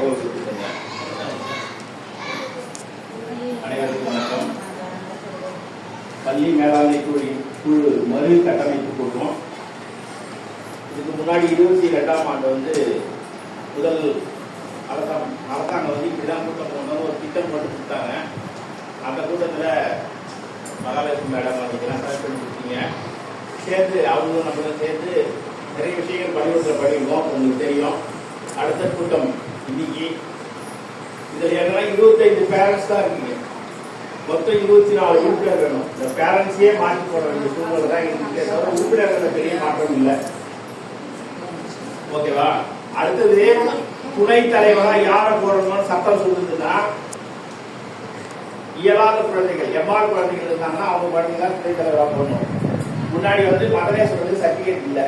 தகவல் கொடுத்துருங்க. அனைவருக்கும் வணக்கம். பள்ளி மேலாண்மை குழு மறு கட்டமைப்பு கூட்டம். இதுக்கு முன்னாடி 22ஆம் ஆண்டு முதல் அரசாங்கம் இப்படிதான் கூட்டம் போடணும் ஒரு திட்டம் போட்டு கொடுத்தாங்க. அந்த கூட்டத்தில் மகாலட்சுமி மேடம் அன்னைக்கெல்லாம் செலக்ட் பண்ணி கொடுத்தீங்க. சேர்ந்து அவங்களும் நம்மளும் சேர்ந்து நிறைய விஷயங்கள் படிக்கிறோம். உங்களுக்கு தெரியும். அடுத்த கூட்டம் இன்னைக்கு. இதில் என்னன்னா 25 பேரண்ட்ஸ் தான் இருக்கீங்க. மொத்தம் 24 உறுப்பினர் வேணும். இந்த பேரண்ட்ஸையே மாற்றி போட வேண்டிய சூழ்நிலை தான் இருக்கே தவிர உறுப்பினர்கள் பெரிய மாற்றம் இல்லை. ஓகேவா? அடுத்தது துணைத் தலைவரா யாரை போடணும்னு சட்டம் சொல்லுதுன்னா, இயலாத குழந்தைகள் எவ்வாறு குழந்தைகள் இருந்தாங்கன்னா அவங்க குழந்தைங்க துணைத் தலைவரா போடணும். முன்னாடி மதனேஸ்வரர் சர்டிபிகேட் இல்லை,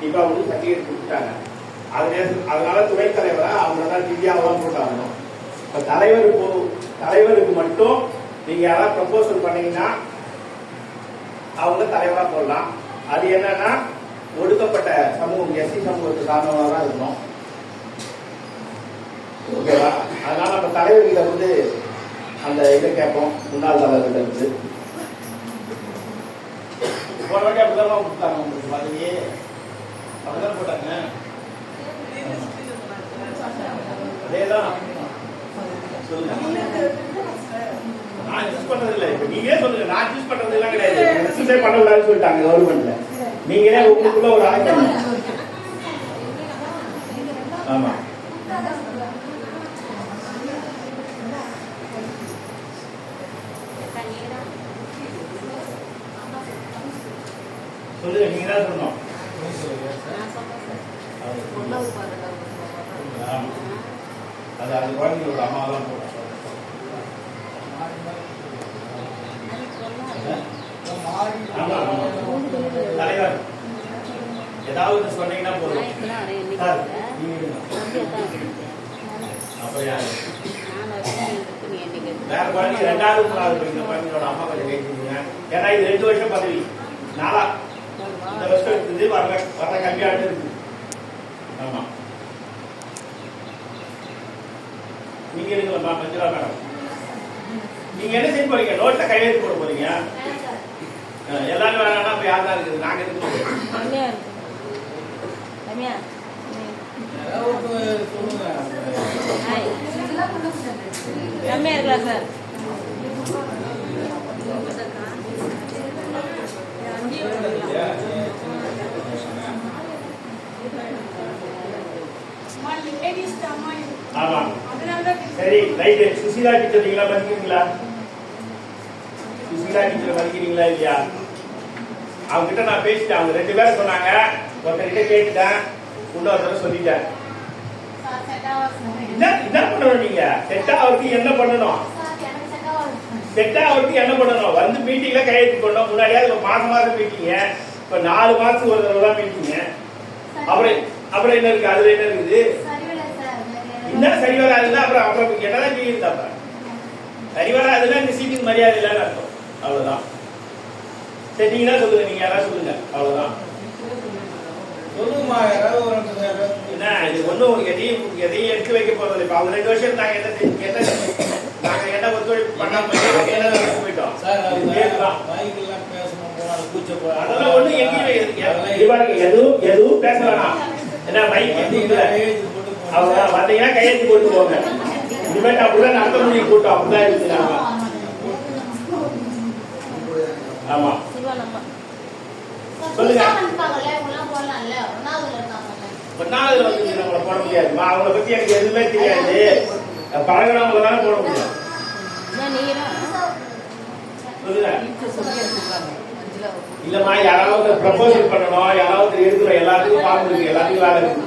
இப்ப அவங்களுக்கு சர்டிபிகேட் கொடுத்துட்டாங்க. அதனால துணைத் தலைவரா அவங்க தான் திவ்யாவெல்லாம் போட்டாகணும். இப்ப தலைவருக்கு மட்டும் நீங்க யாராவது ப்ரப்போசல் பண்ணீங்கன்னா அவங்க தலைவரா போடலாம். அது என்னன்னா ஒடுக்கப்பட்ட சமூகம் எஸ்சி சமூகத்துக்கு சார்ந்தவங்க தான் இருக்கணும். ஓகேவா? அதனால நம்ம தலைவர்கிட்ட அந்த இதை கேட்போம். முன்னாள் தலைவர்கிட்ட இருந்து போன வாட்டி அப்படிதான் கொடுத்தாங்க. உங்களுக்கு மாதிரியே அப்படிதான் போட்டாங்க. அதேதான் சொல்லுங்க. நான் சூஸ் பண்றது இல்லை. இப்ப நீங்களே சொல்லுங்க. நான் சூஸ் பண்றது எல்லாம் கிடையாது. சூஸே பண்ணக்கூடாதுன்னு சொல்லிட்டாங்க கவர்மெண்ட்ல. நீங்களே உங்களுக்குள்ள ஒரு ஆய்வு பண்ணுங்க. ஆமா சொல்லுங்க. நீங்க தான் சொல்லணும். அது அது குழந்தைங்களோட அம்மா தான் போடும். தலைவர் ஏதாவது சொன்னீங்கன்னா போதும். வேற குழந்தை 2வது 3வது படிக்கிற குழந்தைங்களோட அம்மா கொஞ்சம் கேட்குறீங்க. ஏன்னா இது 2 வருஷம் பதவி. 4 இந்த வருஷம் இருக்குது. வர கம்மியாட்டு இருக்கு. ஆமா நீங்க இருக்குல்லம்மா மஞ்சுளா மேடம், நீங்க என்ன செய்ய போறீங்க? நோட்ல கையெழுத்து போட போறீங்க. எல்லாரும் வேணாம்னா இப்ப யார் தான் இருக்குது? நாங்க இருக்கு ஆமா சரி ரைட். சுசீலா டீச்சர் நீங்களா மதிக்கிறீங்களா? சுசீலா டீச்சர் மதிக்கிறீங்களா இல்லையா? அவங்க கிட்ட நான் பேசிட்டேன். அவங்க 2 பேரும் சொன்னாங்க. ஒருத்தர்கிட்ட கேட்டுட்டேன், இன்னொருத்தர சொல்லிட்டேன். என்ன பண்ணணும்? நீங்க செட் ஆகிறதுக்கு என்ன பண்ணணும்? செட் ஆகிறதுக்கு என்ன பண்ணணும்? மீட்டிங்ல கையெழுத்து பண்ணணும். முன்னாடியாவது மாசம் மீட்டிங்க. இப்ப 4 மாசத்துக்கு ஒரு தடவை தான் மீட்டிங்க. அப்புறம் என்ன இருக்கு? அதுல என்ன இருக்குது? என்ன சரி வராதுன்னா அப்புறம் என்னதான் செய்யுது? சரி வராதுன்னா இந்த சீட்டுக்கு மரியாதை இல்லைன்னு அர்த்தம். அவ்வளவுதான். சரி நீங்க தான் சொல்லுங்க. நீங்க யாராவது சொல்லுங்க. அவ்வளவுதான். சொல்லுமா என்ன இது ஒண்ணும் எதையும் எடுத்து வைக்க போறது. இப்ப அவங்க 2 வருஷம் நாங்க என்ன ஒத்துழைப்பு பண்ணாம போயிட்டோம். அதெல்லாம் ஒண்ணு எதுவும் பேச வேணாம். என்ன மைக் அவங்க வந்தீங்கன்னா கையெழுத்து போட்டு போங்க. இனிமேட்டு அப்படிதான் நடத்த முடியும். கூட்டம் அப்படிதான் இருக்குறாங்க. ஆமா சொல்லுங்க. 1வது நம்மள போட முடியாது. அவங்கள பத்தி எனக்கு எதுவுமே தெரியாது. பழகினவங்க தானே போட முடியும். சொல்லுங்க. இல்லம்மா யாராவது ப்ரப்போசல் பண்ணணும், யாராவது எடுக்கணும். எல்லாத்துக்கும் ஃபார்ம் இருக்கு, எல்லாத்துக்கும் வேலை இருக்கு.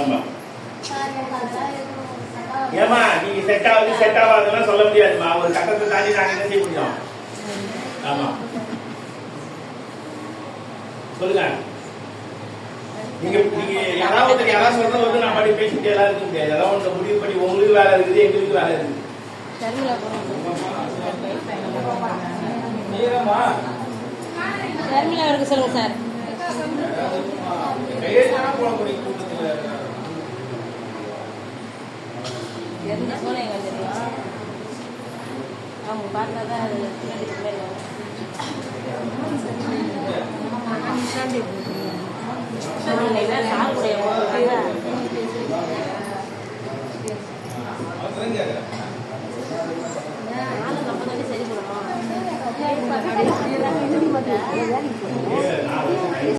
ஆமா ஏமா நீங்க செட் ஆகாதுன்னு சொல்ல முடியாதுமா. ஒரு கட்டத்தை தாண்டி நாங்க என்ன செய்ய முடியும்? ஆமா சொல்லுங்க. நீங்க யாராவது சொல்றது நான் பாட்டி பேசிட்டு எல்லாம் இருக்க முடியாது. அதான் ஒன்று முடிவு பண்ணி உங்களுக்கு வேலை இருக்குது, எங்களுக்கு வேலை இருக்குது. சொல்லுங்க சார். கையெழுத்தான போடக்கூடிய கூட்டத்தில் எந்த சோலை எங்க தெரியும் அவங்க பார்த்தா தான் அது சாகுடைய ஆளு நம்ம தானே சரி பண்ணணும்